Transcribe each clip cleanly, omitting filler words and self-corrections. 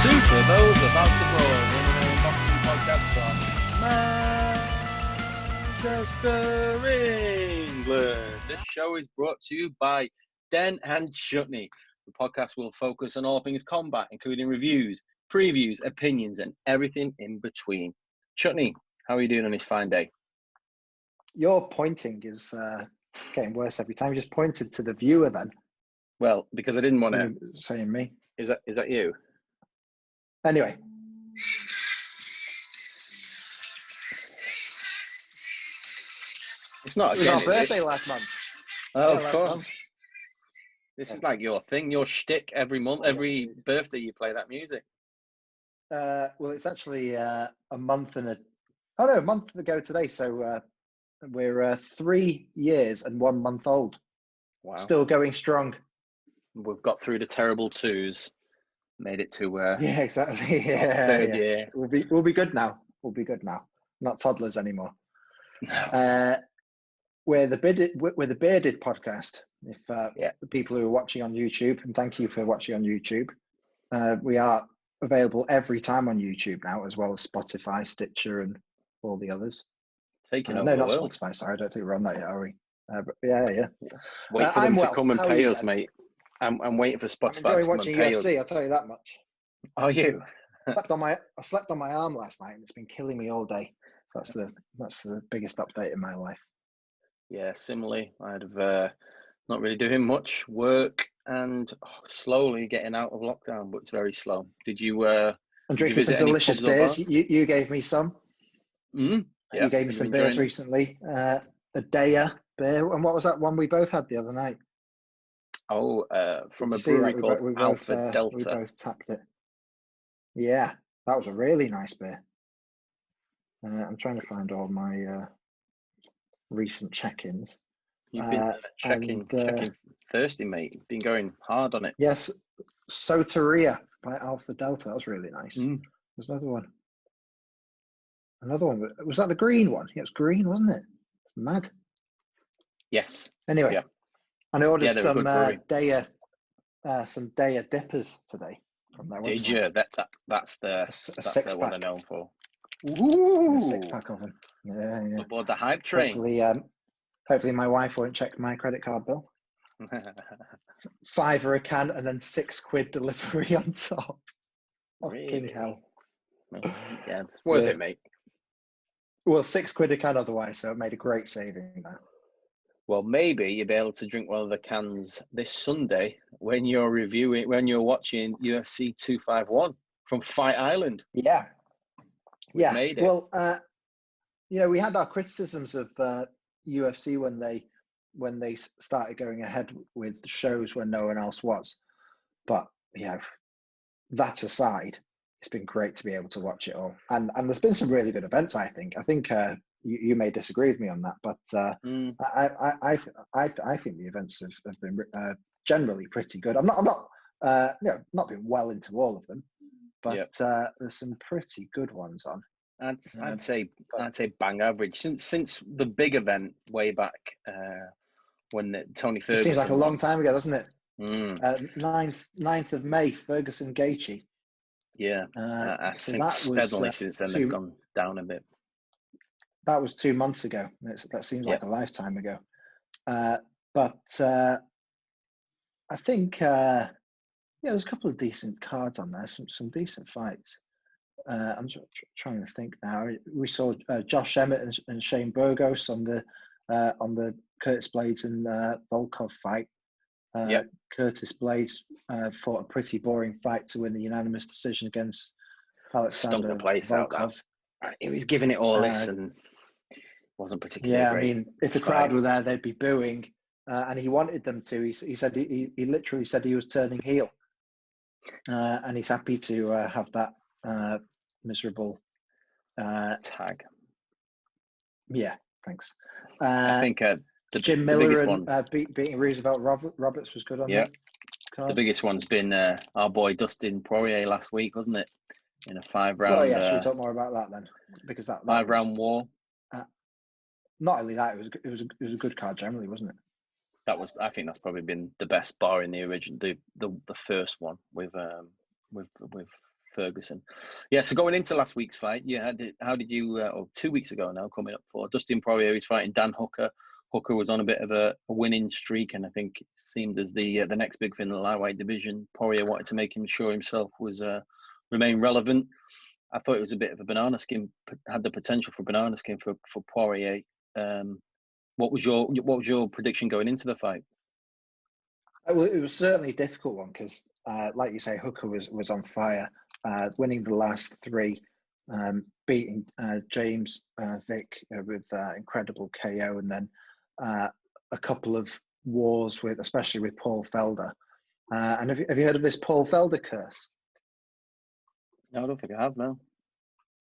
For those about to Brawl, the boxing podcast from Manchester, England. This show is brought to you by Den Chutney. The podcast will focus on all things combat, including reviews, previews, opinions, and everything in between. Chutney, how are you doing on this fine day? Your pointing is getting worse every time. You just pointed to the viewer then. Well, because I didn't want to. Saying me. Is that you? Anyway. It's not again. It was our birthday last month. Oh, yeah, of course. This is like your thing, your shtick every month, every birthday you play that music. Well, it's actually a month ago today. So we're 3 years and 1 month old. Wow. Still going strong. We've got through the terrible twos. Made it to yeah, exactly. Yeah, third year. We'll be good now. We'll be good now. Not toddlers anymore. No. We're the bearded podcast. If the people who are watching on YouTube, and thank you for watching on YouTube, we are available every time on YouTube now, as well as Spotify, Stitcher, and all the others. Taking over no, the not world. Spotify. Sorry, I don't think we're on that yet, are we? But yeah. Wait for them to come and pay us, mate. I'm waiting for Spotify to come and watching pay UFC, us. I'll tell you that much. Are you? I slept on my arm last night, and it's been killing me all day. So that's the biggest update in my life. Yeah, similarly, I'd have not really doing much work and slowly getting out of lockdown, but it's very slow. Did you? I'm drinking some delicious beers. You gave me some. Yeah, you gave me some beers recently. A Daya beer, and what was that one we both had the other night? Oh, from a brewery called Alpha Delta. We both tapped it. Yeah, that was a really nice beer. I'm trying to find all my recent check-ins. You've been checking thirsty, mate. You've been going hard on it. Yes, Soteria by Alpha Delta. That was really nice. There's another one. Was that the green one? Yeah, it was green, wasn't it? It's mad. Yes. Anyway. Yeah. And I ordered some Daya dippers today from their website. Did you? That's the one I'm known for. Ooh, a 6-pack of them. Yeah. Aboard the hype train. Hopefully my wife won't check my credit card bill. $5 a can and then £6 delivery on top. Fucking hell. Yeah, it's worth it, mate. Well, £6 a can otherwise, so it made a great saving there. Well, maybe you'll be able to drink one of the cans this Sunday when you're watching UFC 251 from Fight Island. Yeah. Made it. Well, we had our criticisms of UFC when they started going ahead with shows when no one else was. But, that aside, it's been great to be able to watch it all. And there's been some really good events, I think. I think you may disagree with me on that, but I think the events have been generally pretty good. I'm not been well into all of them, but there's some pretty good ones on. I'd say bang average since the big event way back when Tony Ferguson. It seems like a long time ago, doesn't it? 9th of May, Ferguson Gaethje. Yeah, I think steadily since then they've gone down a bit. That was 2 months ago. That seems like a lifetime ago. But I think there's a couple of decent cards on there. Some decent fights. I'm trying to think now. We saw Josh Emmett and Shane Burgos on the Curtis Blades and Volkov fight. Curtis Blades fought a pretty boring fight to win the unanimous decision against Alexander Stunk the place Volkov. Out. He was giving it all this and wasn't particularly great. I mean, if the crowd were there, they'd be booing, and he wanted them to. He said he literally said he was turning heel, and he's happy to have that miserable tag. Yeah, thanks. I think Jim Miller and beating Roosevelt Roberts was good on that card. The biggest one's been our boy Dustin Poirier last week, wasn't it? In a 5-round. Well, should we talk more about that then? Because that 5-round war. Not only that, it was a good card generally, wasn't it? I think that's probably been the best bar in the original, the first one with Ferguson. Yeah, so going into last week's fight, how did you, or 2 weeks ago now, coming up for Dustin Poirier is fighting Dan Hooker. Hooker was on a bit of a winning streak, and I think it seemed as the next big thing in the lightweight division. Poirier wanted to make him sure himself was remain relevant. I thought it was a bit of a banana skin, had the potential for banana skin for Poirier. What was your prediction going into the fight? Well, it was certainly a difficult one because, like you say, Hooker was on fire, winning the last three, beating James Vick with incredible KO, and then a couple of wars especially with Paul Felder. And have you heard of this Paul Felder curse? No, I don't think I have. No,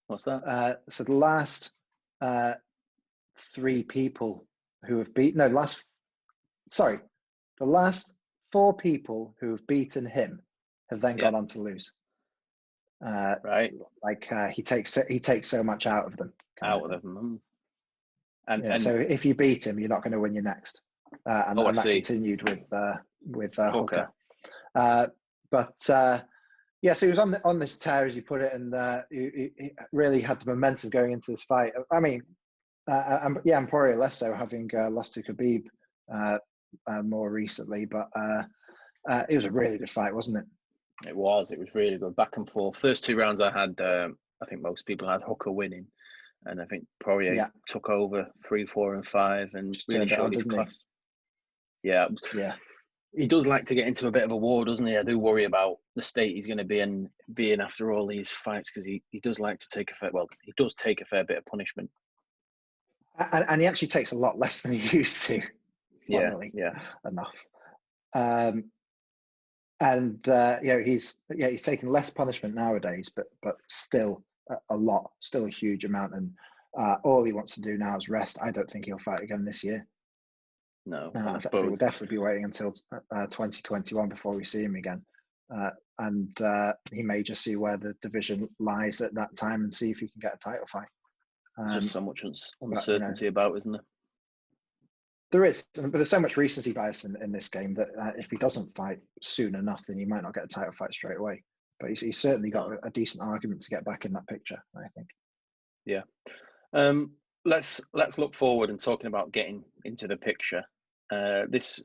what's that? So the last three people who have beaten the last four people who have beaten him have then gone on to lose. Right. Like he takes so much out of them. And so if you beat him, you're not going to win your next. And that continued with Hooker. So he was on this tear, as you put it, and he really had the momentum going into this fight. I mean, and Poirier less so, having lost to Khabib more recently, but it was a really good fight, wasn't it? It was really good, back and forth. First two rounds I had, I think most people had Hooker winning, and I think Poirier took over 3, 4, and 5, and just really showed his class. Yeah. He does like to get into a bit of a war, doesn't he? I do worry about the state he's going to be in after all these fights, because he does like to take he does take a fair bit of punishment. And he actually takes a lot less than he used to. Funnily enough. He's taking less punishment nowadays, but still a lot, still a huge amount. And all he wants to do now is rest. I don't think he'll fight again this year. No, I think we'll definitely be waiting until 2021 before we see him again. And he may just see where the division lies at that time and see if he can get a title fight. Just so much uncertainty about, isn't there? There is, but there's so much recency bias in this game that if he doesn't fight soon enough, then he might not get a title fight straight away. But he's certainly got a decent argument to get back in that picture, I think. Yeah. Let's look forward and talking about getting into the picture. This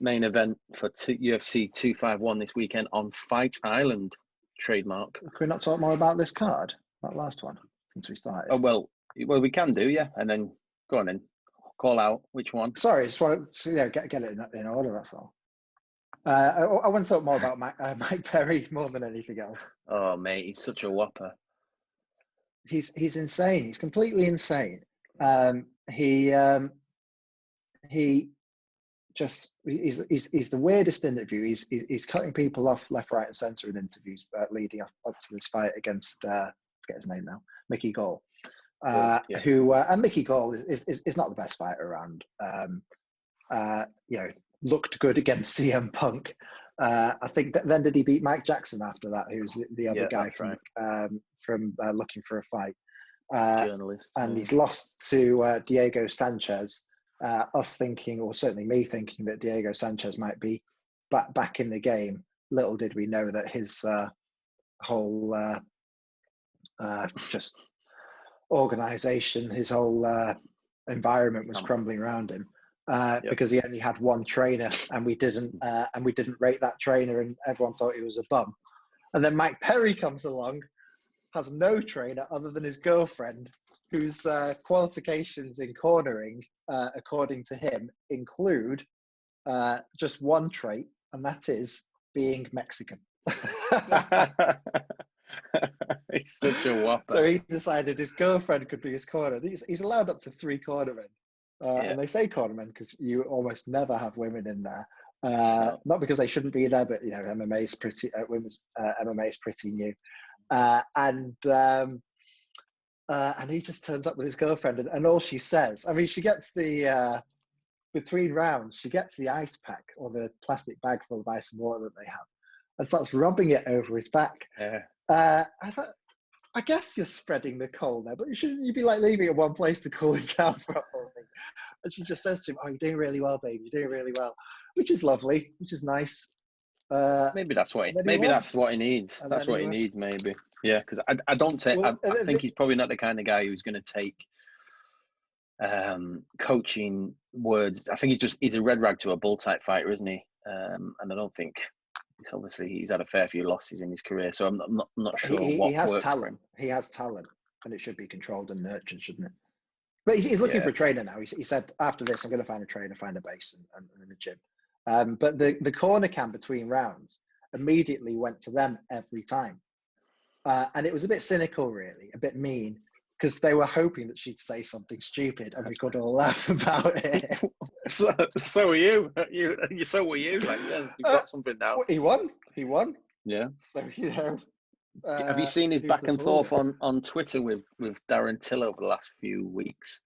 main event for UFC 251 this weekend on Fight Island, trademark. Can we not talk more about this card, that last one, since we started? Oh, well, we can do, yeah. And then go on in. Call out which one. Sorry, just wanted to get it in order, that's all. I want to talk more about Mike Perry more than anything else. Oh, mate, he's such a whopper. He's insane. He's completely insane. He's the weirdest interview. He's cutting people off left, right, and centre in interviews leading up to this fight against I forget his name now, Mickey Gall. And Mickey Gall is not the best fighter around. Looked good against CM Punk. I think then did he beat Mike Jackson after that, who's the other guy from Looking for a Fight. Journalist. And he's lost to Diego Sanchez. Us thinking, or certainly me thinking, that Diego Sanchez might be back in the game. Little did we know that his whole just organization, his whole environment was crumbling around him because he only had one trainer, and we didn't rate that trainer, and everyone thought he was a bum. And then Mike Perry comes along, has no trainer other than his girlfriend, whose qualifications in cornering, according to him, include just one trait, and that is being Mexican. He's such a whopper. So he decided his girlfriend could be his corner. He's allowed up to 3 cornermen. And they say cornermen because you almost never have women in there. No. Not because they shouldn't be there, but MMA is pretty women's MMA is pretty new. And he just turns up with his girlfriend, and all she says, I mean, she gets the between rounds, she gets the ice pack or the plastic bag full of ice and water that they have, and starts rubbing it over his back. I thought, I guess you're spreading the cold there, but shouldn't you be like leaving it in one place to cool it down properly? And she just says to him, "Oh, you're doing really well, baby. You're doing really well," which is lovely, which is nice. Maybe that's what he needs. That's what he needs, maybe. Yeah, because I don't take. Well, I think he's probably not the kind of guy who's going to take coaching words. I think he's a red rag to a bull type fighter, isn't he? And I don't think he's had a fair few losses in his career, so I'm not sure what he has works talent. for him. He has talent, and it should be controlled and nurtured, shouldn't it? But he's looking for a trainer now. He said, after this, I'm going to find a trainer, find a base, and a gym. But the corner cam between rounds immediately went to them every time. And it was a bit cynical, really, a bit mean, because they were hoping that she'd say something stupid and we could all laugh about it. So were you. So were you. Like, yes, you've got something now. He won. Yeah. So, you know. Have you seen his back and forth on Twitter with Darren Till over the last few weeks?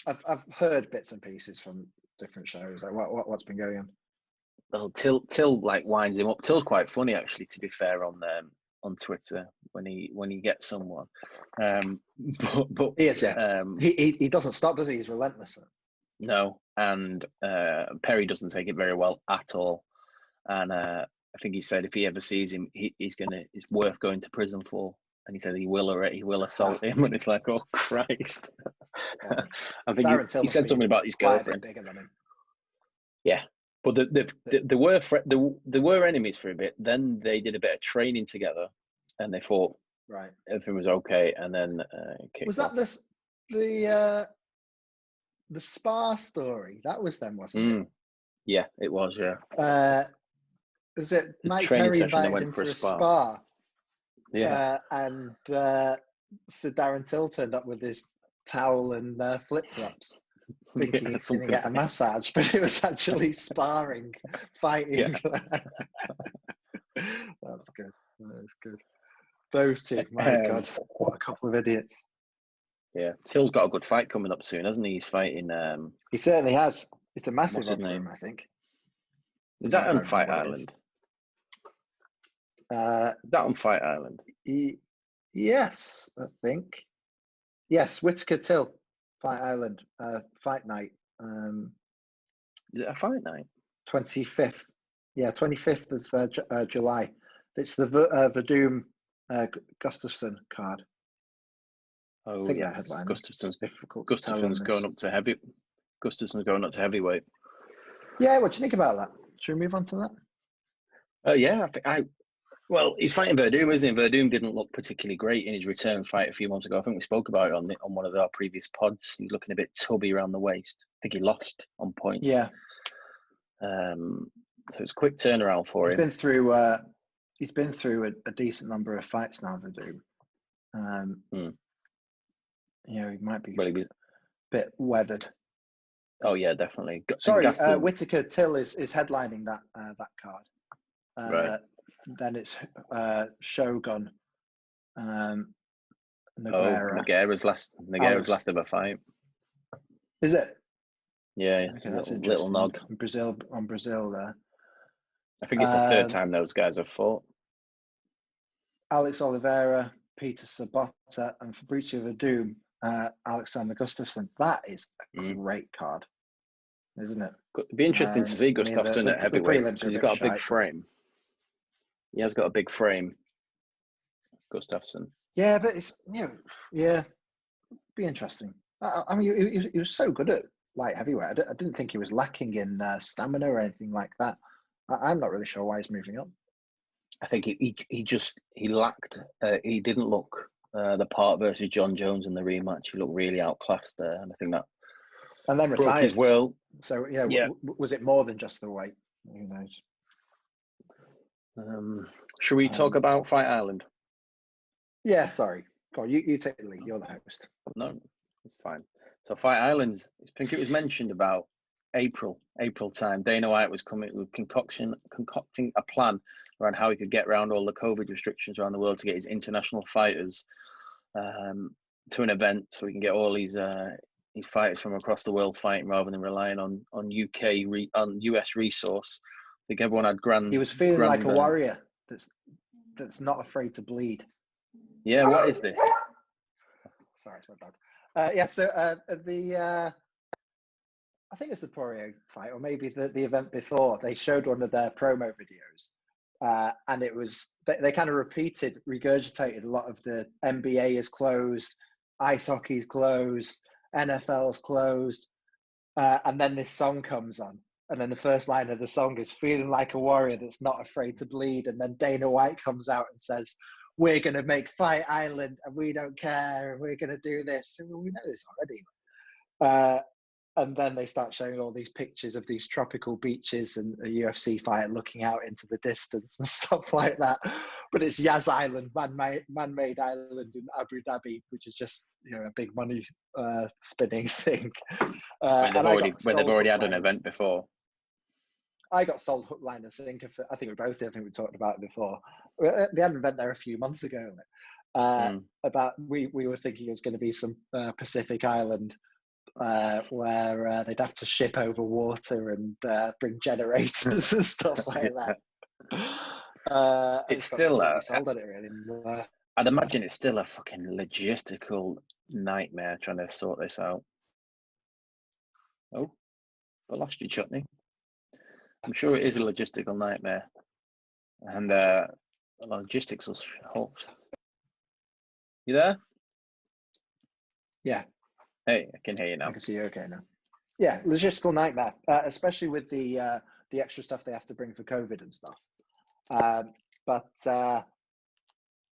I've heard bits and pieces from different shows. Like what's been going on? Well, Till like winds him up. Till's quite funny, actually, to be fair, on Twitter when he gets someone. But he is, yeah. He doesn't stop, does he? He's relentless. No, and Perry doesn't take it very well at all. And I think he said if he ever sees him, it's worth going to prison for. And he said he will assault him. And it's like, oh Christ! Yeah. I think he said something about his girlfriend. Bigger than him. Yeah, but they were enemies for a bit. Then they did a bit of training together, and they thought everything was okay. And then was that the spa story? That was them, wasn't it? Yeah, it was. Yeah. Is it Mike Perry invited him for a spa? Yeah. And so Darren Till turned up with his towel and flip-flops, thinking he was going to get a massage, but it was actually sparring, fighting. Yeah. That's good. That's good. Those two, my God, what a couple of idiots. Yeah, Till's got a good fight coming up soon, hasn't he? He's fighting. He certainly has. It's a massive one for him, I think. Is that on Fight Island? Is that on Fight Island? Yes, I think. Yes, Whittaker Till, Fight Island, fight night. Is it a fight night? 25th. Yeah, 25th of July. It's the Verdum Gustafsson card. Oh, I think yeah. Gustafsson's difficult. Gustafsson's going up to heavy. Gustafsson's going up to heavyweight. Yeah, what do you think about that? Should we move on to that? Yeah, well, he's fighting Verdum, isn't he? Verdum didn't look particularly great in his return fight a few months ago. I think we spoke about it on one of our previous pods. He's looking a bit tubby around the waist. I think he lost on points. Yeah. So it's a quick turnaround for him. He's been through a decent number of fights now, Verdum. You know, he might be a bit weathered. Oh yeah, definitely. Sorry, Whittaker Till is headlining that card. Right. Then it's Shogun. Nogueira. Nogueira's last ever fight. Is it? Yeah, okay, that's little nog. On Brazil there. I think it's the third time those guys have fought. Alex Oliveira, Peter Sabota, and Fabrizio Verdum, Alexander Gustafsson. That is a great card, isn't it? It'd be interesting to see Gustafsson at heavyweight because he's got a big frame. He has got a big frame, Gustafsson. Yeah, but it's be interesting. I mean, he was so good at light heavyweight. I didn't think he was lacking in stamina or anything like that. I'm not really sure why he's moving up. I think he lacked. He didn't look the part versus John Jones in the rematch. He looked really outclassed there, and I think that. And then retired as well. So was it more than just the weight? Who knows? Should we talk about Fight Island? Yeah, sorry. Go on, you take the lead. You're the host. No, it's fine. So Fight Island, I think it was mentioned about April time. Dana White was coming with concocting a plan around how he could get around all the COVID restrictions around the world to get his international fighters to an event, so we can get all these fighters from across the world fighting rather than relying on US resource. I think everyone had grand. He was feeling like a warrior that's not afraid to bleed. Yeah, what is this? Sorry, it's my dog. So I think it's the Poirier fight, or maybe the event before. They showed one of their promo videos and it was they kind of regurgitated a lot of the NBA is closed, ice hockey's closed, NFL's closed, and then this song comes on, and then the first line of the song is "Feeling like a warrior that's not afraid to bleed," and then Dana White comes out and says, "We're going to make Fight Island, and we don't care, and we're going to do this." And we know this already. And then they start showing all these pictures of these tropical beaches and a UFC fight looking out into the distance and stuff like that. But it's Yas Island, man-made island in Abu Dhabi, which is just a big money spinning thing. Where they've already had an event before. I got sold hook, line, and sinker. I think we both did. I think we talked about it before. They had an event there a few months ago. About we were thinking it was going to be some Pacific island. Where they'd have to ship over water and bring generators and stuff like that. It's still sold on it really. I'd imagine it's still a fucking logistical nightmare trying to sort this out. Oh, I lost you, Chutney. I'm sure it is a logistical nightmare, and logistics will help. You there? Yeah. Hey, I can hear you now. I can see you okay now. Yeah, logistical nightmare, especially with the extra stuff they have to bring for COVID and stuff. But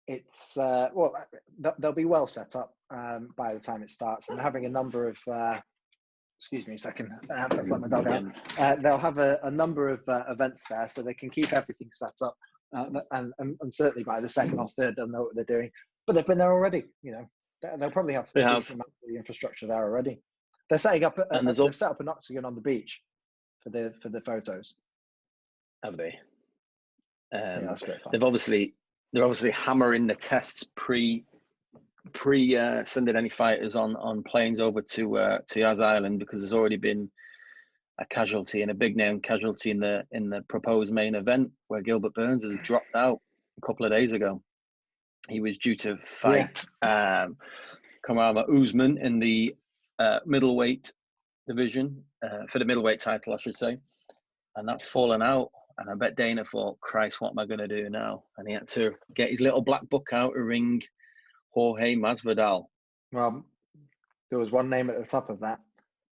it's they'll be well set up by the time it starts, and having a number of excuse me a second, I've let my dog out. They'll have a number of events there, so they can keep everything set up, and certainly by the second or third they'll know what they're doing. But they've been there already, They'll probably have a decent amount of the infrastructure there already. They're setting up. They've set up an octagon on the beach for the photos. Have they? Yeah, that's great fun. They're obviously hammering the tests pre sending any fighters on planes over to Yas Island, because there's already been a casualty, and a big name casualty in the proposed main event, where Gilbert Burns has dropped out a couple of days ago. He was due to fight Kamaru Usman in the middleweight division, for the middleweight title, I should say. And that's fallen out. And I bet Dana thought, Christ, what am I going to do now? And he had to get his little black book out to ring Jorge Masvidal. Well, there was one name at the top of that.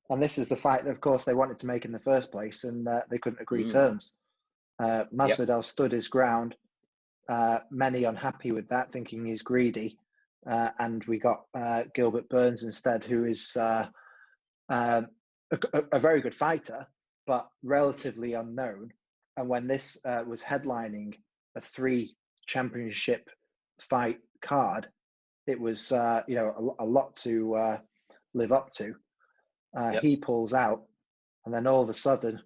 And this is the fight that, of course, they wanted to make in the first place, and they couldn't agree terms. Masvidal stood his ground. Many unhappy with that, thinking he's greedy, and we got Gilbert Burns instead, who is a very good fighter, but relatively unknown. And when this was headlining a 3 championship fight card, it was a lot to live up to. He pulls out, and then all of a sudden,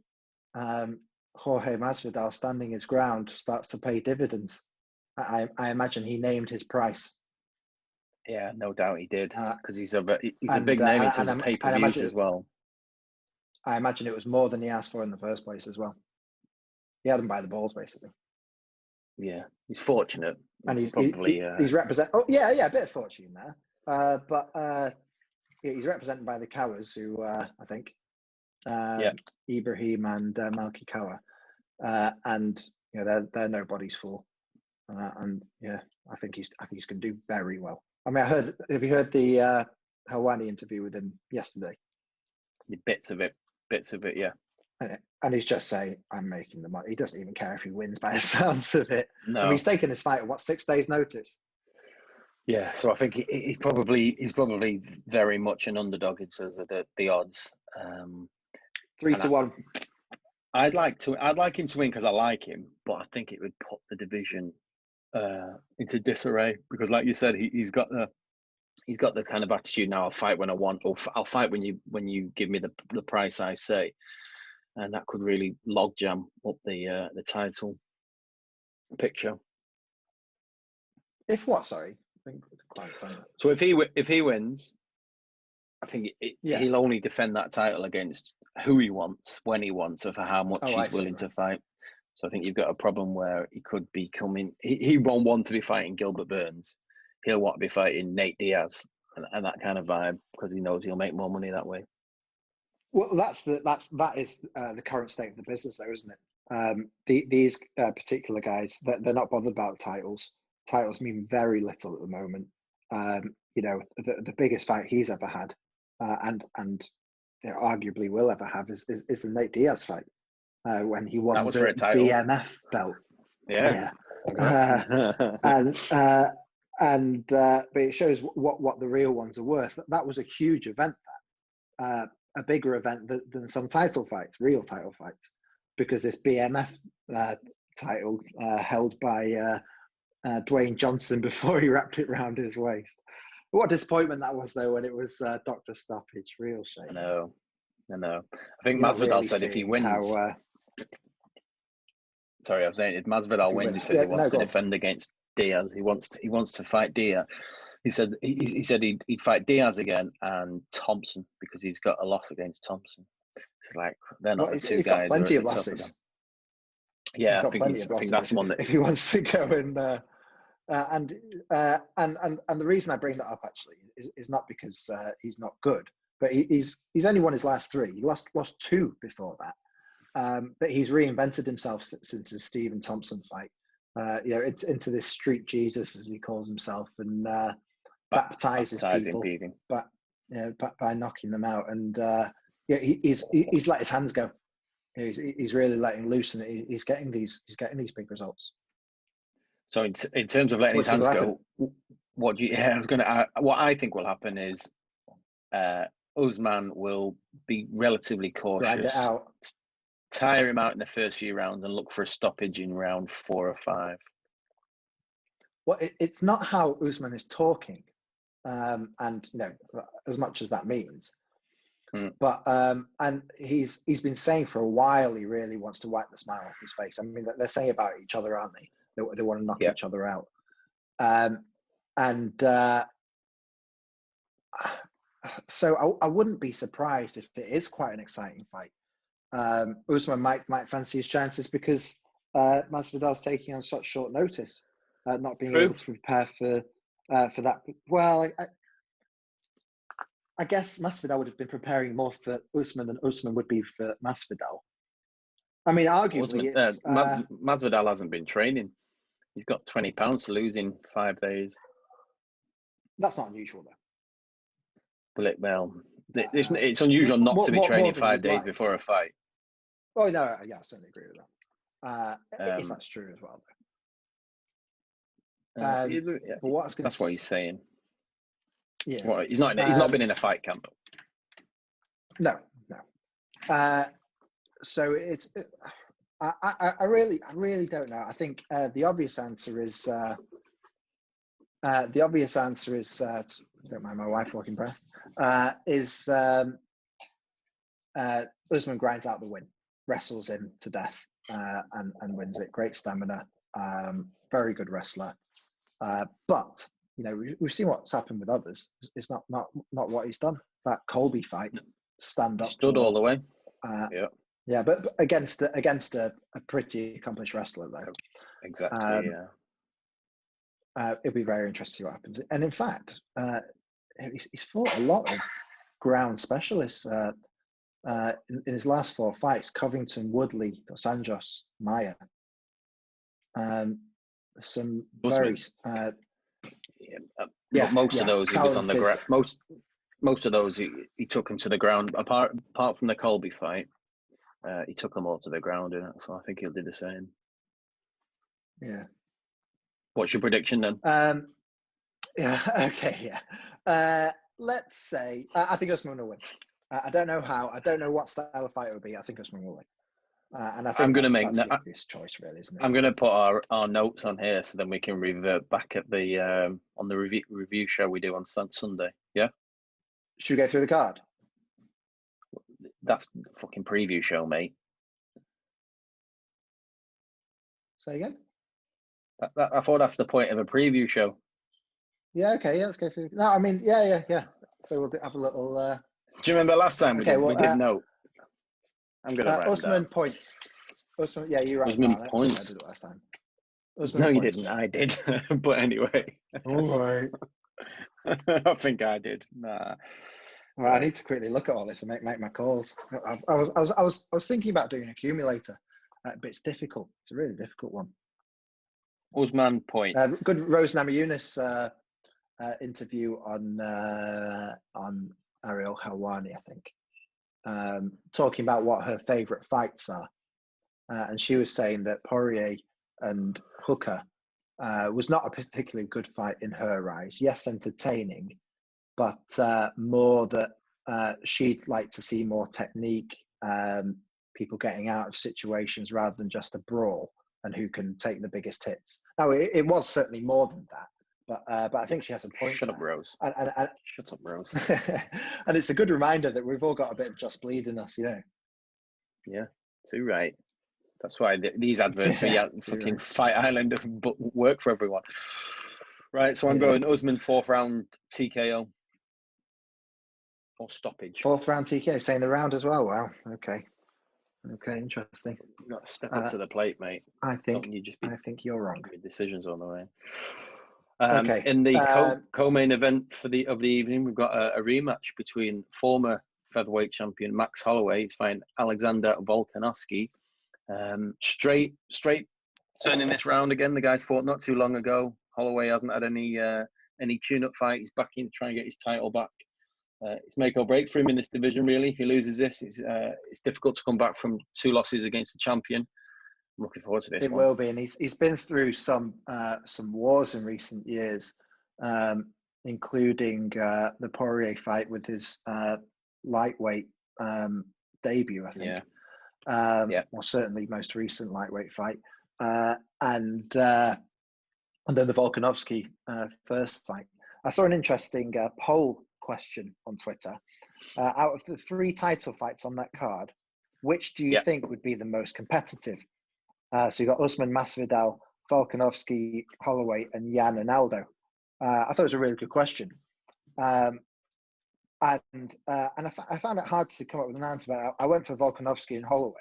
Jorge Masvidal, standing his ground, starts to pay dividends. I imagine he named his price. Yeah, no doubt he did, because he's a big name in terms of pay-per-views as well. I imagine it was more than he asked for in the first place as well. He had him by the balls, basically. Yeah, he's fortunate. And he's represent. Oh yeah, a bit of fortune there. But he's represented by the Cowards, who I think Ibrahim and Malky Kawa, and they're nobody's fool. And I think he's going to do very well. I mean, have you heard the Helwani interview with him yesterday? The bits of it, yeah. And he's just saying, I'm making the money. He doesn't even care if he wins by the sounds of it. No. I mean, he's taking this fight at 6 days' notice? Yeah, so I think he's probably very much an underdog in terms of the odds. 3-1. I'd like him to win because I like him, but I think it would put the division into disarray, because, like you said, he's got the kind of attitude now. I'll fight when I want, or I'll fight when you give me the price I say, and that could really logjam up the title picture. If what? Sorry. So if he wins, I think he'll only defend that title against who he wants, when he wants, or for how much he's willing to fight. So I think you've got a problem where he could be coming. He won't want to be fighting Gilbert Burns. He'll want to be fighting Nate Diaz and that kind of vibe, because he knows he'll make more money that way. Well, that is the current state of the business, though, isn't it? These particular guys, they're not bothered about titles. Titles mean very little at the moment. The biggest fight he's ever had, and arguably will ever have, is the Nate Diaz fight when he won the BMF belt. Yeah. Exactly. But it shows what the real ones are worth. That was a huge event. A bigger event than some title fights, real title fights, because this BMF title held by Dwayne Johnson before he wrapped it around his waist. What a disappointment that was, though, when it was Dr. Stoppage. Real shame. I know. I think Masvidal said if he wins. Sorry, I'm saying if Masvidal wins, he said he wants to defend against Diaz. He wants to fight Diaz. He said he'd fight Diaz again and Thompson because he's got a loss against Thompson. It's like they're not the two guys. Got plenty of losses. Yeah, I think that's one that if he wants to go and the reason I bring that up actually is not because he's not good, but he's only won his last 3. He lost 2 before that, but he's reinvented himself since the Stephen Thompson fight. It's into this street Jesus, as he calls himself, and baptizes people, but by knocking them out. And he's let his hands go. He's really letting loose, and he's getting these big results. So in terms of letting his hands go, what I think will happen is Usman will be relatively cautious, grind it out, tire him out in the first few rounds, and look for a stoppage in round 4 or 5. Well, it's not how Usman is talking, and as much as that means. But and he's been saying for a while he really wants to wipe the smile off his face. I mean, they're saying about each other, aren't they? They want to knock each other out. So I wouldn't be surprised if it is quite an exciting fight. Usman might fancy his chances because Masvidal's taking on such short notice, not being able to prepare for that. Well, I guess Masvidal would have been preparing more for Usman than Usman would be for Masvidal. I mean, arguably, Masvidal hasn't been training. He's got 20 pounds to lose in 5 days. That's not unusual, though. Well, it's unusual not to be training 5 days before a fight. Oh, no, yeah, I certainly agree with that. If that's true as well, though. But that's what he's saying. Yeah, well, he's not been in a fight camp. No. So I really don't know. I think the obvious answer is don't mind my wife walking past. Is Usman grinds out the win, wrestles him to death, and wins it. Great stamina, very good wrestler. But we've seen what's happened with others. It's not what he's done. That Colby fight, stand up, stood all the way. Yeah, but against a pretty accomplished wrestler, though. Exactly. It'll be very interesting to see what happens. And in fact, he's fought a lot of ground specialists in his last 4 fights: Covington, Woodley, Dos Anjos, Maya. Some very. Most of those he was on the ground. Most of those he took him to the ground. Apart from the Colby fight, he took them all to the ground. So I think he'll do the same. Yeah. What's your prediction then? Let's say I think Usman will win. I don't know how. I don't know what style of fight it will be. I think Usman will win. And I think that's the obvious choice, really, isn't it? I'm going to put our notes on here so then we can revert back at the on the review show we do on Sunday. Yeah. Should we go through the card? That's the fucking preview show, mate. Say again? I thought that's the point of a preview show. Yeah, okay, let's go through. No, I mean, yeah. So we'll have a little... Do you remember last time we did note? I'm going to write Usman points. Usman, yeah, you wrote Usman down. points. I did it last time. Usman no, points. You didn't. I did. But anyway. All right. I think I did. Nah. Well, I need to quickly look at all this and make my calls. I was thinking about doing an accumulator but it's difficult. It's a really difficult one. Usman points. Good Rose Namajunas interview on Ariel Helwani, I think, talking about what her favourite fights are. And she was saying that Poirier and Hooker was not a particularly good fight in her eyes. Yes, entertaining, but more that she'd like to see more technique, people getting out of situations rather than just a brawl and who can take the biggest hits. Now, it was certainly more than that, but I think she has a point. Shut up, Rose. And Shut up, Rose. and it's a good reminder that we've all got a bit of Just Bleed in us, Yeah, too right. That's why these adverts for fucking right. Fight Island work for everyone. Right, so I'm going Usman 4th round TKO or stoppage. 4th round TKO, saying the round as well. Wow. Okay, interesting. You've got to step up to the plate, mate. I think you're wrong. Decisions on the way. Okay. In the co-main event of the evening, we've got a rematch between former featherweight champion Max Holloway. He's fighting Alexander Volkanovski. Straight turning this round again. The guys fought not too long ago. Holloway hasn't had any tune-up fight. He's back in to try and get his title back. It's make or break for him in this division, really. If he loses this, it's difficult to come back from 2 losses against the champion. I'm looking forward to this. It will be, and he's been through some wars in recent years, including the Poirier fight with his lightweight debut, I think. Or certainly most recent lightweight fight, and then the Volkanovski first fight. I saw an interesting poll question on Twitter. Out of the 3 title fights on that card, which do you think would be the most competitive? So you got Usman Masvidal, Volkanovski, Holloway, and Jan and Aldo. I thought it was a really good question. And I found it hard to come up with an answer. But I went for Volkanovski and Holloway,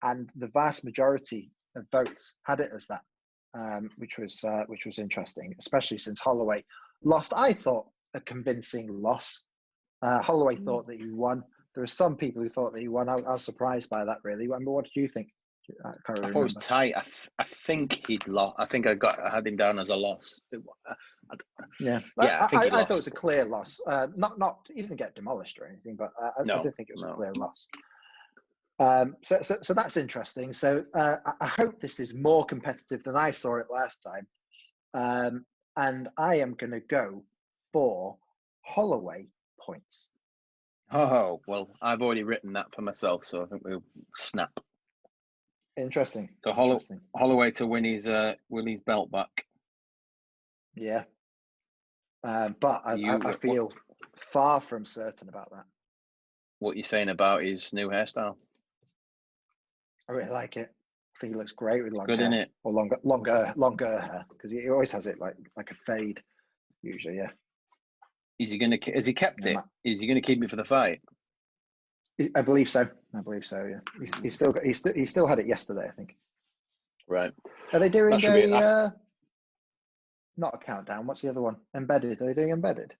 and the vast majority of votes had it as that, which was interesting, especially since Holloway lost. I thought a convincing loss. Holloway thought that he won. There are some people who thought that he won. I was surprised by that, really. I mean, what did you think? I thought it was tight. I think he'd lost. I think I had him down as a loss. I thought it was a clear loss. Not he didn't get demolished or anything, but I did think it was a clear loss. So that's interesting. So I hope this is more competitive than I saw it last time. And I am going to go for Holloway points. Oh, well, I've already written that for myself, so I think we'll snap. Interesting. So Holloway to win his belt back. Yeah. But I feel far from certain about that. What you're saying about his new hairstyle? I really like it. I think he looks great with long hair. Good, innit? Or longer hair, because he always has it like a fade, usually. Yeah. Has he kept it? Is he gonna keep it for the fight? I believe so. Yeah. He's still had it yesterday, I think. Right. Are they doing not a countdown? What's the other one? Embedded. Are they doing Embedded?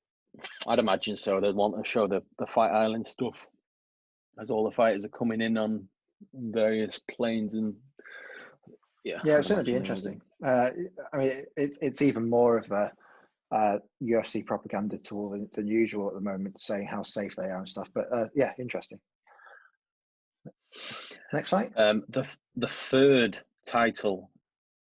I'd imagine so. They'd want to show the Fight Island stuff as all the fighters are coming in on various planes and it's going to be interesting. I mean, it's even more of a UFC propaganda tool than usual at the moment, saying how safe they are and stuff. But interesting. Next fight. The third title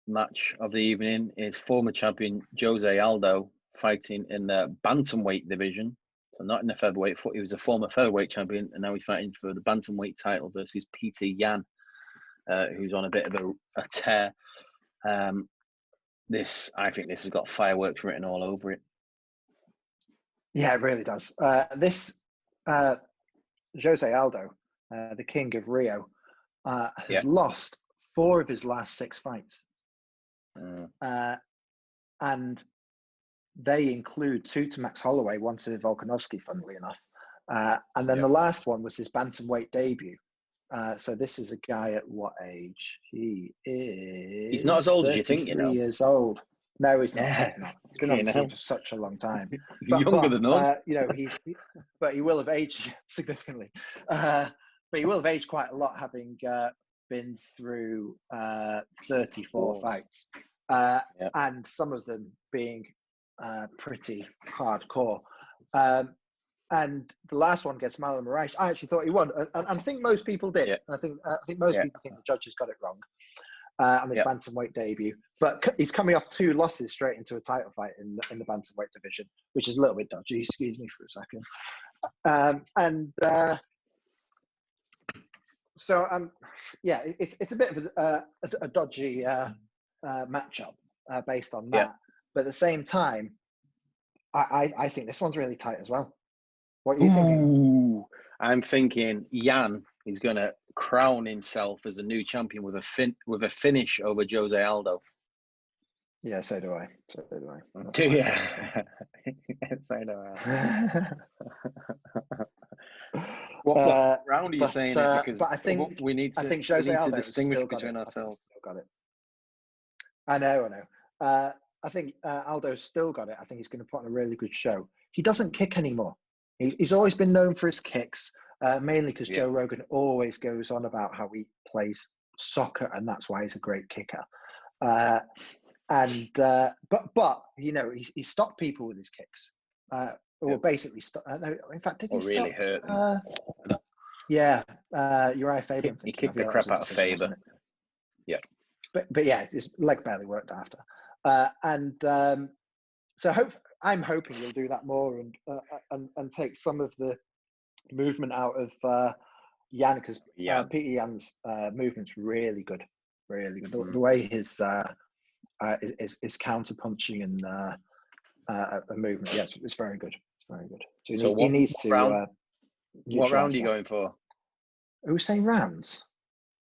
match of the evening is former champion Jose Aldo fighting in the bantamweight division. So not in the featherweight. He was a former featherweight champion, and now he's fighting for the bantamweight title versus Peter Yan, who's on a bit of a tear. I think this has got fireworks written all over it. Yeah, it really does. This Jose Aldo, the king of Rio, has lost 4 of his last 6 fights. And they include 2 to Max Holloway, 1 to Volkanovski, funnily enough. And then the last one was his bantamweight debut. So this is a guy at what age? He's not as old as you think, you know. 33 years old. No, he's not. He's not. He's been on the scene for such a long time. Younger than us. But he will have aged significantly. But he will have aged quite a lot, having been through 34 Wars. fights, and some of them being pretty hardcore. And the last one against Marlon Moraes, I actually thought he won, and I think most people did. Yeah. I think most people think the judges got it wrong on his bantamweight debut. But he's coming off 2 losses straight into a title fight in the bantamweight division, which is a little bit dodgy. Excuse me for a second. It's a bit of a dodgy matchup based on that. But at the same time, I think this one's really tight as well. What are you thinking? I'm thinking Jan is going to crown himself as a new champion with a finish over Jose Aldo. Yeah, so do I. Do you? So do I. What round are you saying it? Because I think we need Jose Aldo distinguish between ourselves. Got it. I know. I think Aldo's still got it. I think he's going to put on a really good show. He doesn't kick anymore. He's always been known for his kicks, mainly because Joe Rogan always goes on about how he plays soccer, and that's why he's a great kicker. But you know, he stopped people with his kicks. Or basically, in fact, did he really hurt them? Uriah Faber. He kicked the crap out of Faber. Yeah, but yeah, his leg barely worked after. So I'm hoping he'll do that more and take some of the movement out of Jan, because Peter Jan's movement's really good, really good. The way his counter punching and movement, it's very good. It's very good. So he needs to. What round are you going for? Are we saying rounds?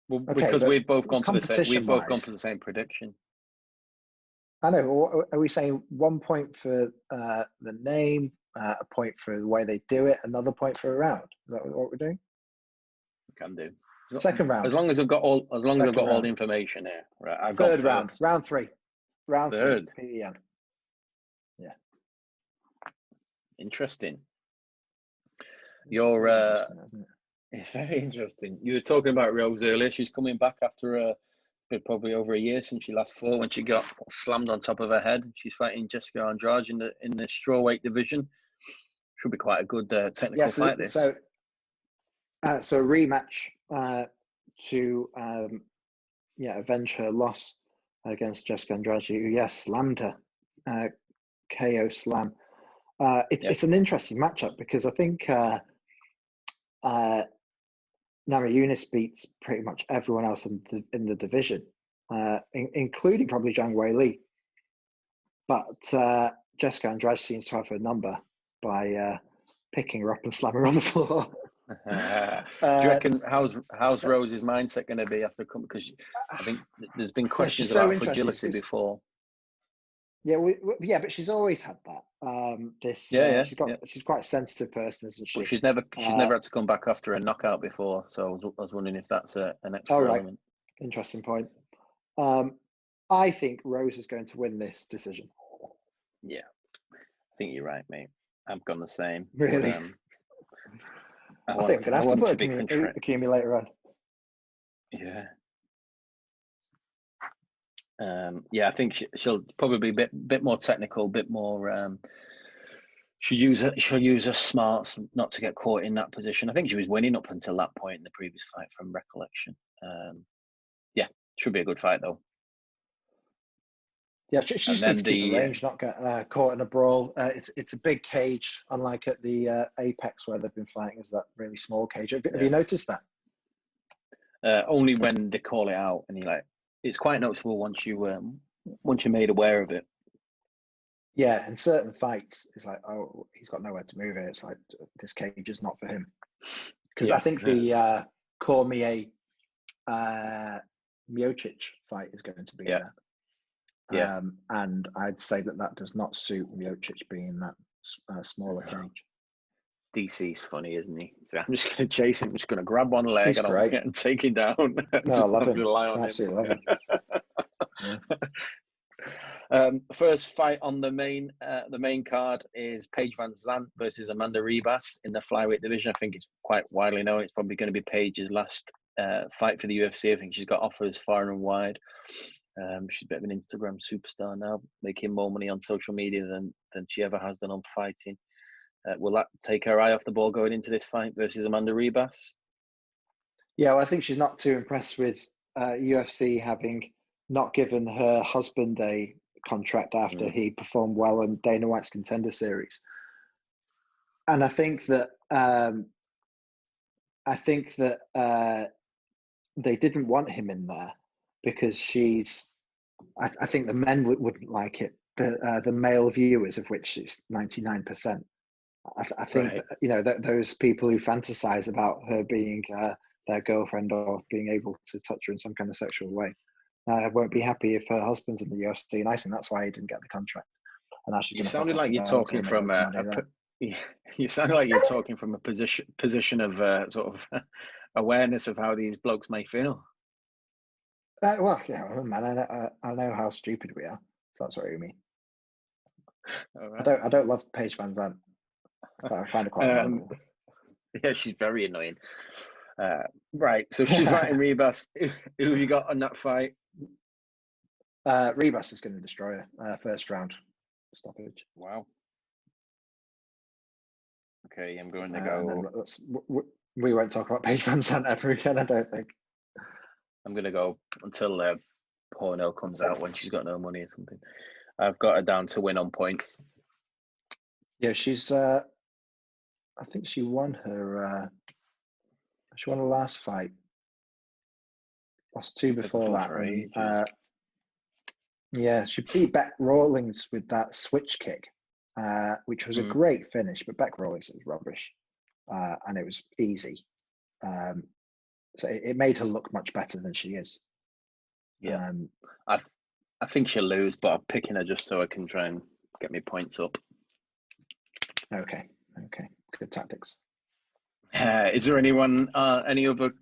Well, because we've both gone for the same prediction. I know. Are we saying 1 point for the name, a point for the way they do it, another point for a round? Is that what we're doing? We can do. Second round. As long as I've got all the information here. Right. I've got third round. Round 3. Round third. 3. Yeah. Interesting. It's very interesting. You were talking about Rose earlier. She's coming back after probably over a year since she last fought, when she got slammed on top of her head. She's fighting Jessica Andrade in the strawweight division. Should be quite a good technical fight. This. So a rematch to avenge her loss against Jessica Andrade, who slammed her KO slam. It's an interesting matchup because I think Namajunas beats pretty much everyone else in the division, including probably Zhang Weili. But Jessica Andrade seems to have her number by picking her up and slamming her on the floor. Do you reckon how's Rose's mindset going to be after coming? Because I think there's been questions about fragility before. Yeah, but she's always had that. She's quite a sensitive person, isn't she? But she's never had to come back after a knockout before. So I was wondering if that's an extra element. Interesting point. I think Rose is going to win this decision. Yeah, I think you're right, mate. I've gone the same. Really? But, I think I'm going to have to put accumulator on. Yeah. I think she'll probably be a bit more technical, a bit more. She'll use her smarts not to get caught in that position. I think she was winning up until that point in the previous fight, from recollection. Should be a good fight though. Yeah, she just needs to keep the range, not get caught in a brawl. It's a big cage, unlike at the Apex where they've been fighting. Is that really small cage? Have you noticed that? Only when they call it out, and it's quite noticeable once you're made aware of it. Yeah, in certain fights, it's like, oh, he's got nowhere to move it. It's like, this cage is not for him. Because I think the Cormier Miocic fight is going to be there. Yeah. And I'd say that does not suit Miocic being in that smaller cage. DC's funny, isn't he? So I'm just going to chase him. I'm just going to grab one leg and take him down. No, I love him. Absolutely love him. First fight on the main card is Paige Van Zandt versus Amanda Ribas in the flyweight division. I think it's quite widely known. It's probably going to be Paige's last fight for the UFC. I think she's got offers far and wide. She's a bit of an Instagram superstar now, making more money on social media than she ever has done on fighting. Will that take her eye off the ball going into this fight versus Amanda Ribas? Yeah, well, I think she's not too impressed with UFC having not given her husband a contract after he performed well in Dana White's Contender Series. And I think that they didn't want him in there because she's. I think the men wouldn't like it. The male viewers, of which it's 99%. I think right. that those people who fantasize about her being their girlfriend or being able to touch her in some kind of sexual way won't be happy if her husband's in the UFC, and I think that's why he didn't get the contract. And now she's You going to fuck sounded off like to you're Bellator talking and make from loads of money there. you sound like you're talking from a position of sort of awareness of how these blokes may feel. Well, yeah, man, I know how stupid we are. If that's what you mean. Right. I don't love Paige Van Zandt, but I find her quite annoying. Yeah, she's very annoying. Right, so she's fighting Ribas. Who have you got on that fight? Ribas is going to destroy her first round stoppage. Wow. Okay, I'm going to go. We won't talk about Paige Van Zandt ever again, I don't think. I'm going to go until porno comes out when she's got no money or something. I've got her down to win on points. Yeah, she's. I think she won her. She won her last fight. Lost two before that. And, yeah, she beat Beck Rawlings with that switch kick, which was a great finish. But Beck Rawlings was rubbish, and it was easy. So it made her look much better than she is. Yeah, I think she'll lose, but I'm picking her just so I can try and get me points up. Okay, good tactics. Is there any other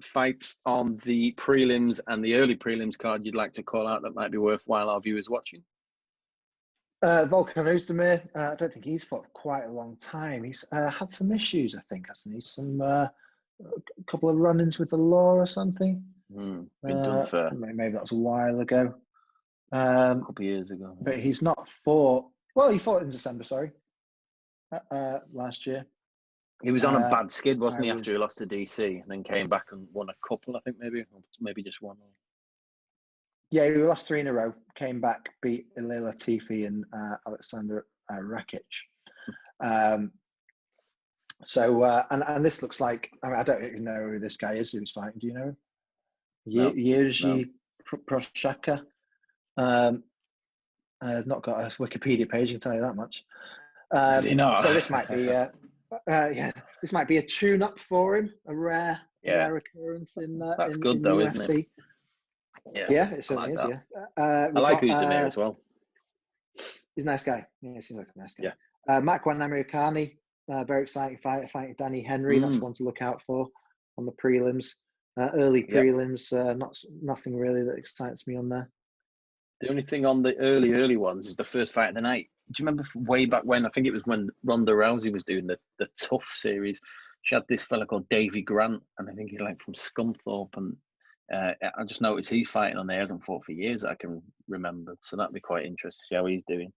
fights on the prelims and the early prelims card you'd like to call out that might be worthwhile our viewers watching? Volkan Ozdemir, I don't think he's fought for quite a long time. He's had some issues, I think, hasn't he? Some a couple of run-ins with the law or something. Been done for maybe that was a while ago. A couple of years ago. But he's not fought. Well, he fought in December, sorry, last year. He was on a bad skid, wasn't he, after he lost to DC and then came back and won a couple, I think, maybe just one. Yeah, he lost 3 in a row, came back, beat Ilir Latifi and Alexander Rakic. And this looks like, I don't even know who this guy is who's fighting. Do you know him? Jerzy Prochazka. Not got a Wikipedia page, I can tell you that much. So this might be, this might be a tune-up for him, a rare occurrence in That's in, good in though, UFC. isn't it? Yeah, it certainly is. Yeah, I like Ozdemir as well. He's a nice guy. Yeah, he seems like a nice guy. Yeah. Makwan Amirkhani, very exciting fighter, fighting Danny Henry. That's one to look out for on the prelims. Early prelims, nothing really that excites me on there. The only thing on the early ones is the first fight of the night. Do you remember way back when? I think it was when Ronda Rousey was doing the Tough series. She had this fella called Davy Grant, and I think he's like from Scunthorpe. And I just noticed he's fighting on there. He hasn't fought for years that I can remember. So that'd be quite interesting to see how he's doing.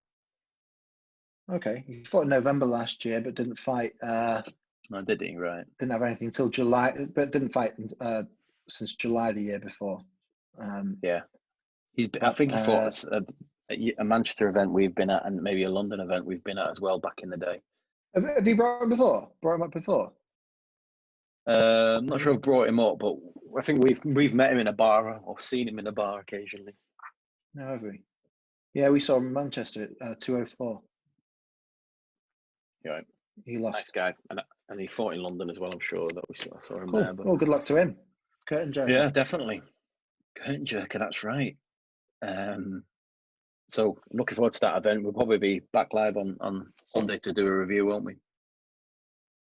Okay, he fought in November last year, but didn't fight. No, did he? Right. Didn't have anything until July, but didn't fight since July the year before. Yeah. I think he fought a Manchester event we've been at and maybe a London event we've been at as well back in the day. Have you brought him up before? I'm not sure I've brought him up, but I think we've met him in a bar or seen him in a bar occasionally. No, have we? Yeah, we saw him in Manchester at 204. Yeah, he lost. Nice guy, and he fought in London as well. I'm sure that we saw him cool. there. But... Well, good luck to him. Curtain jerker. Yeah, definitely. Curtain jerker. That's right. So looking forward to that event. We'll probably be back live on Sunday to do a review, won't we?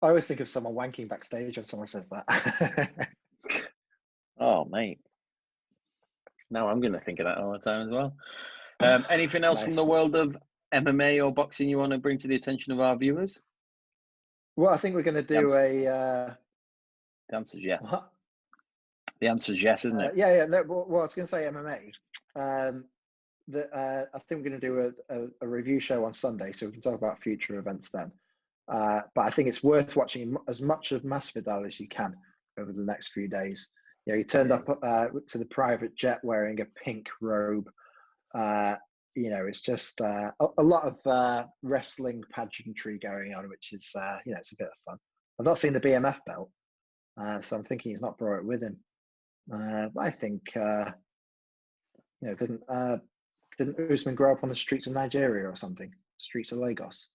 I always think of someone wanking backstage when someone says that. Oh, mate. Now I'm going to think of that all the time as well. Anything else from the world of MMA or boxing you want to bring to the attention of our viewers? Well, I think we're going to do The answer's yes. The answer is yes, isn't it? Yeah. No, well, I was going to say MMA. I think we're going to do a review show on Sunday, so we can talk about future events then. But I think it's worth watching as much of Masvidal as you can over the next few days. He turned up to the private jet wearing a pink robe. It's just a lot of wrestling pageantry going on, which is, it's a bit of fun. I've not seen the BMF belt, so I'm thinking he's not brought it with him. I think, didn't Usman grow up on the streets of Nigeria or something? Streets of Lagos.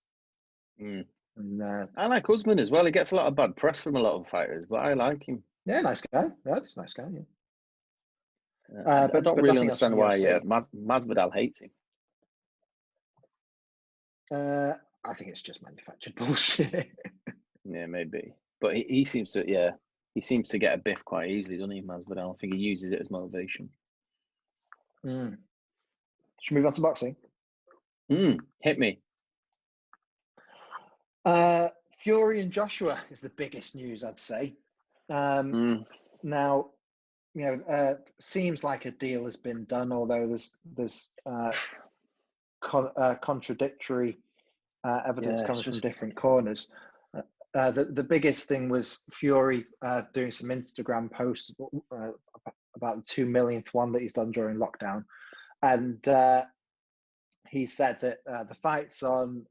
Mm. And I like Usman as well. He gets a lot of bad press from a lot of fighters, but I like him. Yeah, nice guy. Yeah, he's a nice guy. Yeah. I don't really understand why UFC. Masvidal hates him. I think it's just manufactured bullshit. Yeah, maybe. But he seems to, he seems to get a biff quite easily, doesn't he, Masvidal? I think he uses it as motivation. Should we move on to boxing? Hit me. Fury and Joshua is the biggest news, I'd say. Now, seems like a deal has been done, although there's contradictory evidence coming from different corners. The biggest thing was Fury doing some Instagram posts about the 2 millionth one that he's done during lockdown, and he said that the fight's on.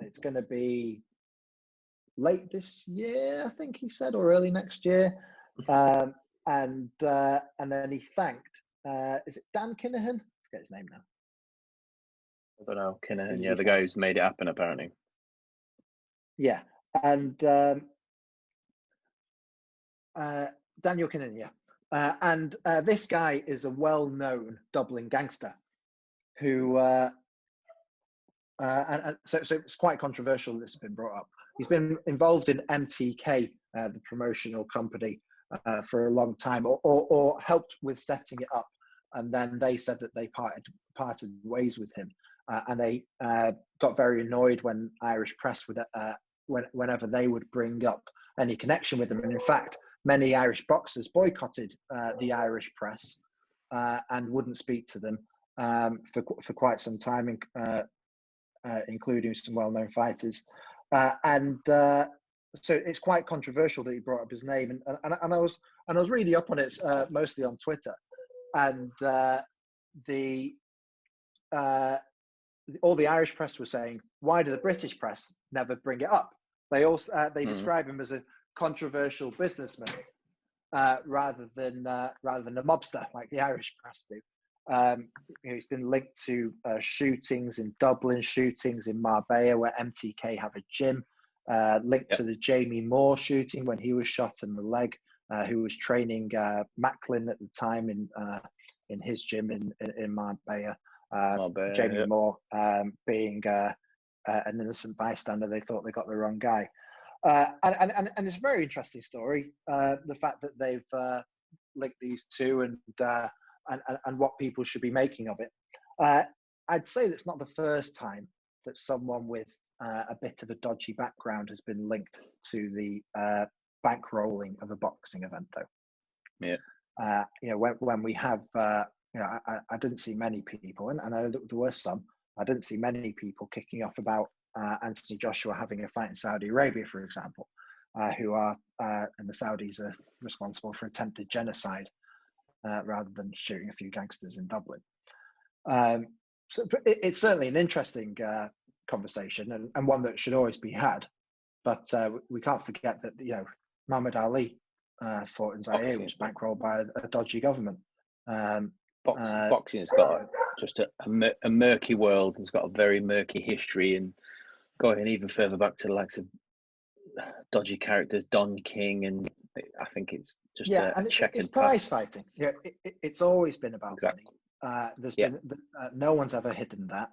It's going to be late this year, I think he said, or early next year. And then he thanked. Is it Dan Kinahan? I forget his name now. I don't know, Kinahan. Yeah, the guy who's made it happen, apparently. Yeah, and Daniel Kinahan. Yeah, and this guy is a well-known Dublin gangster who. And so it's quite controversial that this has been brought up. He's been involved in MTK, the promotional company, for a long time, or helped with setting it up. And then they said that they parted ways with him, and they got very annoyed when Irish press would, whenever they would bring up any connection with them. And in fact, many Irish boxers boycotted the Irish press and wouldn't speak to them for quite some time. Including some well-known fighters, so it's quite controversial that he brought up his name, and I was really up on it, mostly on Twitter, and all the Irish press were saying, why do the British press never bring it up? They also describe him as a controversial businessman rather than a mobster like the Irish press do. He's been linked to shootings in Dublin, shootings in Marbella, where MTK have a gym, linked to the Jamie Moore shooting when he was shot in the leg, who was training Macklin at the time in his gym in Marbella. Jamie Moore being an innocent bystander. They thought they got the wrong guy. And it's a very interesting story, the fact that they've linked these two and what people should be making of it. I'd say that's not the first time that someone with a bit of a dodgy background has been linked to the bankrolling of a boxing event, though. Yeah. When we have, I didn't see many people, and I know that there were some, I didn't see many people kicking off about Anthony Joshua having a fight in Saudi Arabia, for example, who are, and the Saudis are responsible for attempted genocide. Rather than shooting a few gangsters in Dublin. So it's certainly an interesting conversation and one that should always be had. But we can't forget that, Muhammad Ali fought in Zaire, which was bankrolled by a dodgy government. Boxing has got just a murky world. It's got a very murky history, and going even further back to the likes of dodgy characters, Don King, and I think it's just it's prize fighting. Yeah, it's always been about money. There's been no one's ever hidden that.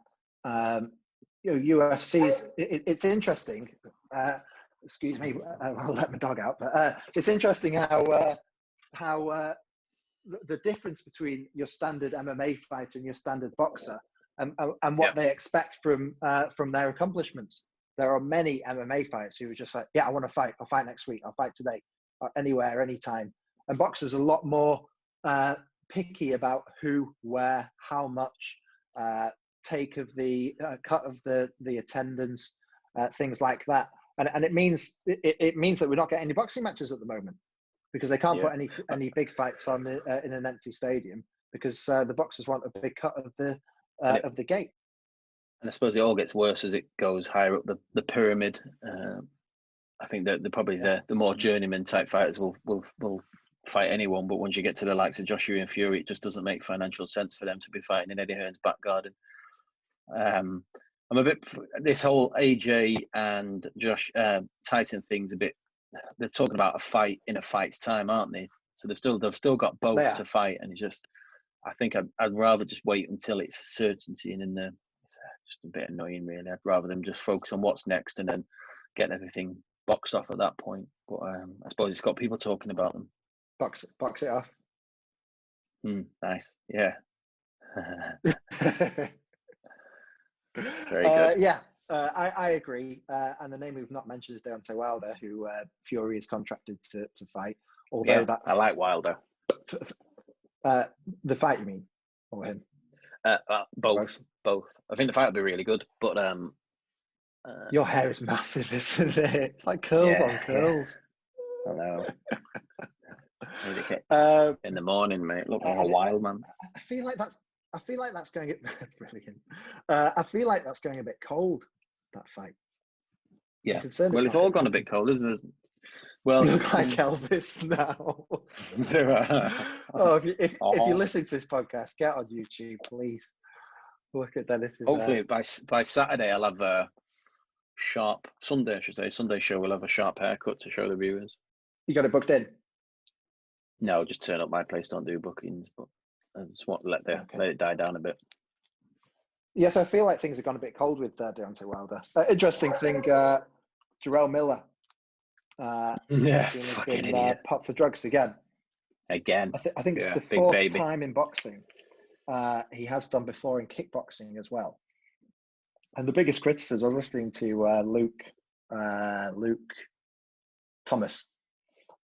UFC's. It's interesting. Excuse me, I'll let my dog out. But it's interesting how the difference between your standard MMA fighter and your standard boxer, and what they expect from their accomplishments. There are many MMA fighters who are just like, I want to fight. I'll fight next week. I'll fight today. Anywhere, anytime, and boxers are a lot more picky about who, where, how much, take of the cut of the attendance, things like that. And it means that we're not getting any boxing matches at the moment because they can't put any big fights on in an empty stadium because the boxers want a big cut of the gate. And I suppose it all gets worse as it goes higher up the pyramid. I think that the more journeyman type fighters will fight anyone, but once you get to the likes of Joshua and Fury, it just doesn't make financial sense for them to be fighting in Eddie Hearn's back garden. I'm a bit, this whole AJ and Tyson thing's a bit, they're talking about a fight in a fight's time, aren't they? So they've still got both to fight, and it's just, I think I'd rather just wait until it's certainty, and then it's just a bit annoying, really. I'd rather them just focus on what's next and then get everything boxed off at that point. But I suppose it's got people talking about them. Box it off. Nice, yeah. Very good. Yeah, I agree. And the name we've not mentioned is Deontay Wilder, who Fury is contracted to fight. Although I like Wilder. The fight, you mean, or him? Both. I think the fight will be really good, but your hair is massive, isn't it? It's like curls on curls. I know. In the morning, mate, look like a wild man. I feel like that's going to get brilliant. I feel like that's going a bit cold, that fight. Yeah. Well, it's all gone a bit cold, isn't it? Well, you look like Elvis now. If you're listening to this podcast, get on YouTube, please. Look at Dennis. Hopefully, by Saturday, I'll have a sharp Sunday. I should say Sunday show. We'll have a sharp haircut to show the viewers. You got it booked in? No, just turn up my place. Don't do bookings, but I just want to let it die down a bit. Yes, I feel like things have gone a bit cold with Deontay Wilder. Interesting thing, Jarrell Miller. Fucking idiot. Popped for drugs again. I think it's the fourth time in boxing. He has done before in kickboxing as well. And the biggest criticism, I was listening to Luke Thomas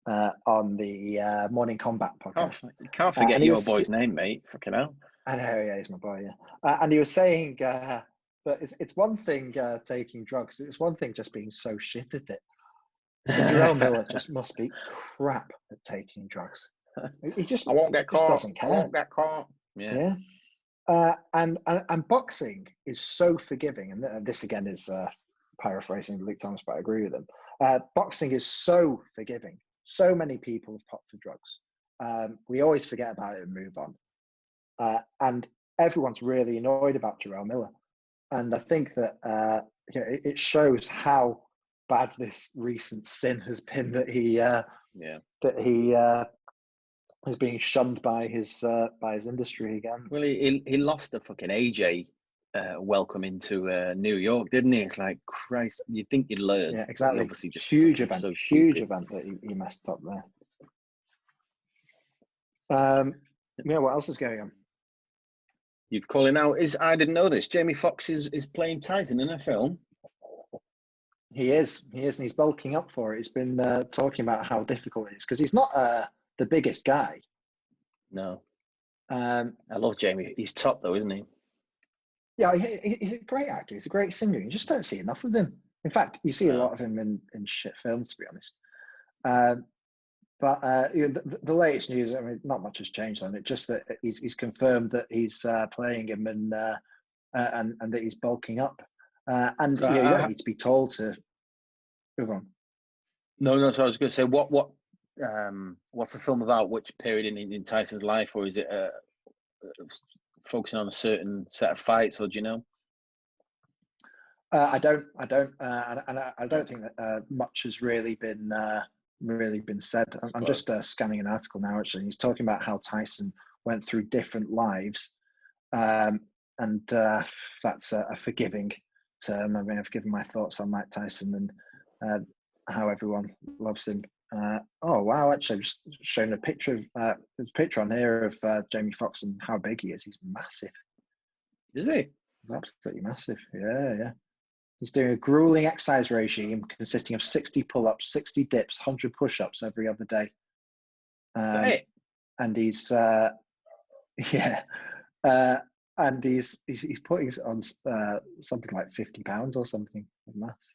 on the Morning Combat podcast. You can't forget your boy's name, mate. Fucking hell. I know, yeah, he's my boy, yeah. And he was saying that it's one thing taking drugs. It's one thing just being so shit at it. Jarrell Miller just must be crap at taking drugs. He just, I won't get caught. Doesn't care. I won't get caught. Yeah. And boxing is so forgiving, and this again is paraphrasing Luke Thomas, but I agree with him. Boxing is so forgiving. So many people have popped for drugs. We always forget about it and move on. And everyone's really annoyed about Jarrell Miller. And I think that it shows how bad this recent sin has been that he is being shunned by his industry again. Well, he lost the fucking AJ welcome into New York, didn't he? It's like, Christ, you'd think you'd learn. Yeah, exactly. Obviously, just huge event that he messed up there. What else is going on? You've calling out I didn't know this. Jamie Foxx is playing Tyson in a film. He is, and he's bulking up for it. He's been talking about how difficult it is because he's not the biggest guy. No. I love Jamie. He's top though, isn't he? Yeah, he's a great actor. He's a great singer. You just don't see enough of him. In fact, you see a lot of him in shit films, to be honest. But the latest news, I mean, not much has changed on it. Just that he's confirmed that he's playing him and that he's bulking up. And you don't need to be told to move on. No. So I was going to say, what's the film about? Which period in Tyson's life, or is it focusing on a certain set of fights, or do you know? I don't, and I don't think that much has really been said. I'm just scanning an article now. Actually, he's talking about how Tyson went through different lives, and that's a forgiving term. I mean, I've given my thoughts on Mike Tyson and how everyone loves him. Oh wow! Actually, I've just shown a picture of there's a picture on here of Jamie Foxx and how big he is. He's massive. Is he? He's absolutely massive. Yeah. He's doing a grueling exercise regime consisting of 60 pull-ups, 60 dips, 100 push-ups every other day. And he's yeah, and he's putting on something like £50 or something with maths.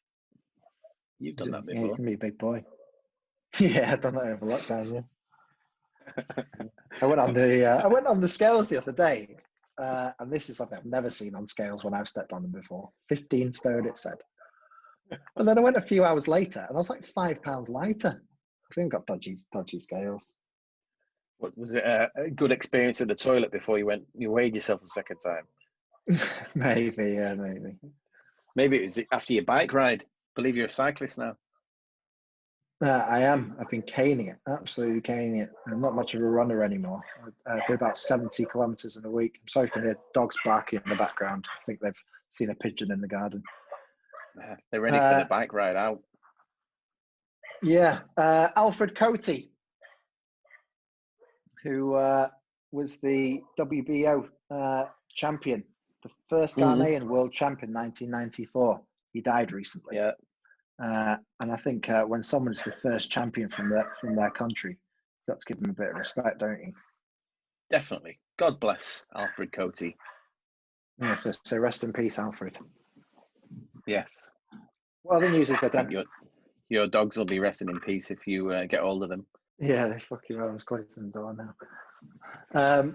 You've done that before. Yeah, he can be a big boy. Yeah, I've done that over lockdown. Yeah, I went on the scales the other day, and this is something I've never seen on scales when I've stepped on them before. 15 stone, it said. And then I went a few hours later, and I was like £5 lighter. I think I've got dodgy scales. What was it? A good experience at the toilet before you weighed yourself a second time? Maybe, yeah, maybe. Maybe it was after your bike ride. I believe you're a cyclist now. I am. I've been caning it, absolutely caning it. I'm not much of a runner anymore. I do about 70 kilometres in a week. I'm sorry if you can hear dogs barking in the background. I think they've seen a pigeon in the garden. They're ready for the bike ride out. Yeah. Alfred Cote, who was the WBO champion, the first Ghanaian world champion, 1994. He died recently. Yeah. And I think when someone's the first champion from their country, you've got to give them a bit of respect, don't you? Definitely. God bless Alfred Cote. Yeah, so rest in peace, Alfred. Yes. Well, the news is they're dead. Your dogs will be resting in peace if you get hold of them. Yeah, they fucking well. I was closing the door now.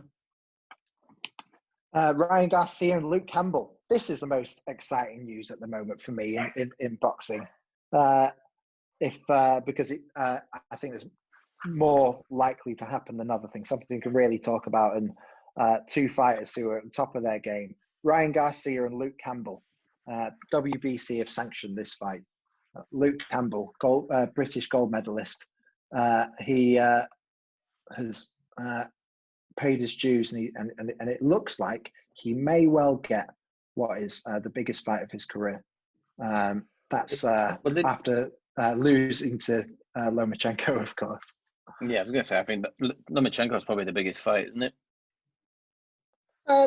Ryan Garcia and Luke Campbell. This is the most exciting news at the moment for me in boxing. Because I think there's more likely to happen than other things. Something we can really talk about, and two fighters who are at the top of their game. Ryan Garcia and Luke Campbell. WBC have sanctioned this fight. Luke Campbell, British gold medalist. He has paid his dues, and it looks like he may well get what is the biggest fight of his career. That's after losing to Lomachenko, of course. Yeah, I was going to say, I think Lomachenko is probably the biggest fight, isn't it?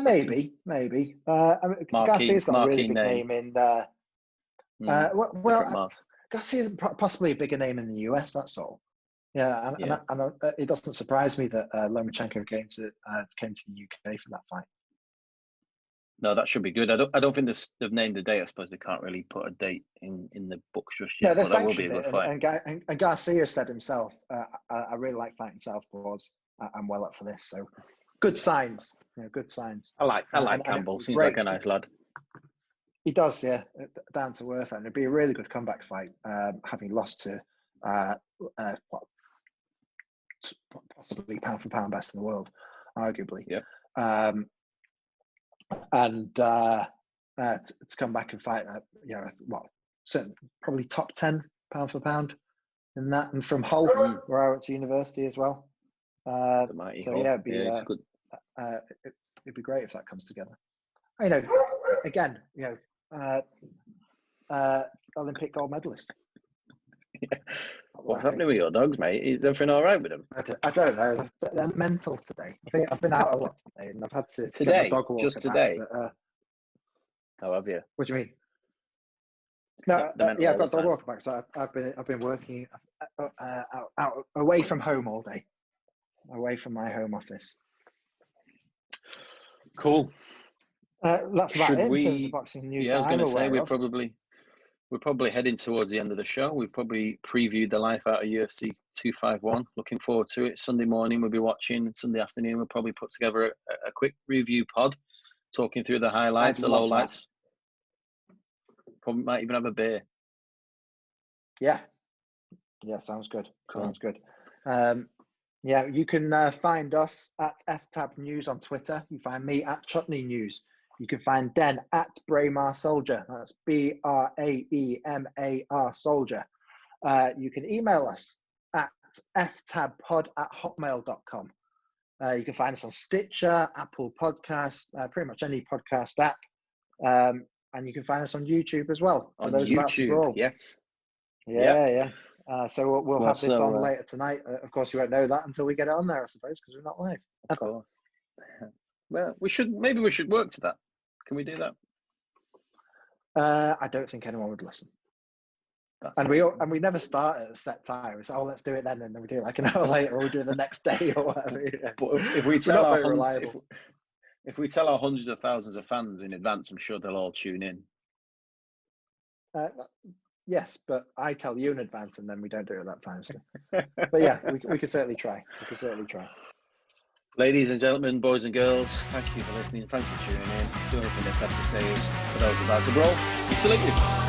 Maybe. Garcia's got a really big name in. Garcia's possibly a bigger name in the US. That's all. Yeah, and it doesn't surprise me that Lomachenko came to the UK for that fight. No, that should be good. I don't think they've named a date. I suppose they can't really put a date in the books just yet. No, but that will be a good fight. And Garcia said himself, I really like fighting southpaws. I'm well up for this. So good signs. Good signs. I like Campbell. Seems like a nice lad. He does, yeah. Down to earth, and it'd be a really good comeback fight. Having lost to possibly pound for pound best in the world, arguably. Yeah. And to come back and fight, certainly probably top 10 pound for pound in that, and from Hull, where I went to university as well. It'd be great if that comes together. Olympic gold medalist. Yeah. What's happening with your dogs, mate? Is everything all right with them? I don't know. They're mental today. I think I've been out a lot today, and I've had to today. Get my dog walker Just today. Back, How have you? What do you mean? No, I've got dog walker back. So I've been working out away from home all day, away from my home office. Cool. That's about it in terms of boxing news. Yeah, I was going to say we're probably heading towards the end of the show. We've probably previewed the life out of UFC 251. Looking forward to it. Sunday morning we'll be watching. Sunday afternoon we'll probably put together a quick review pod, talking through the highlights, the lowlights. Probably might even have a beer. Yeah, sounds good. Cool. Sounds good. You can find us at FTAB News on Twitter. You find me at Chutney News. You can find Den at Braemar Soldier. That's BRAEMAR Soldier. You can email us at ftabpod@hotmail.com. You can find us on Stitcher, Apple Podcasts, pretty much any podcast app. And you can find us on YouTube as well. On YouTube, yes. Yeah. So we'll have this on later tonight. Of course, you won't know that until we get it on there, I suppose, because we're not live. Of course. Well, maybe we should work to that. Can we do that? I don't think anyone would listen. And we never start at a set time. It's let's do it then, and then we do it like an hour later, or we do it the next day or whatever. But if we tell not very reliable. If we tell our hundreds of thousands of fans in advance, I'm sure they'll all tune in. Yes, but I tell you in advance, and then we don't do it at that time. So. But yeah, we could certainly try. Ladies and gentlemen, boys and girls, thank you for listening. Thank you for tuning in. The only thing that's left to say is, for those about to brawl, we salute you.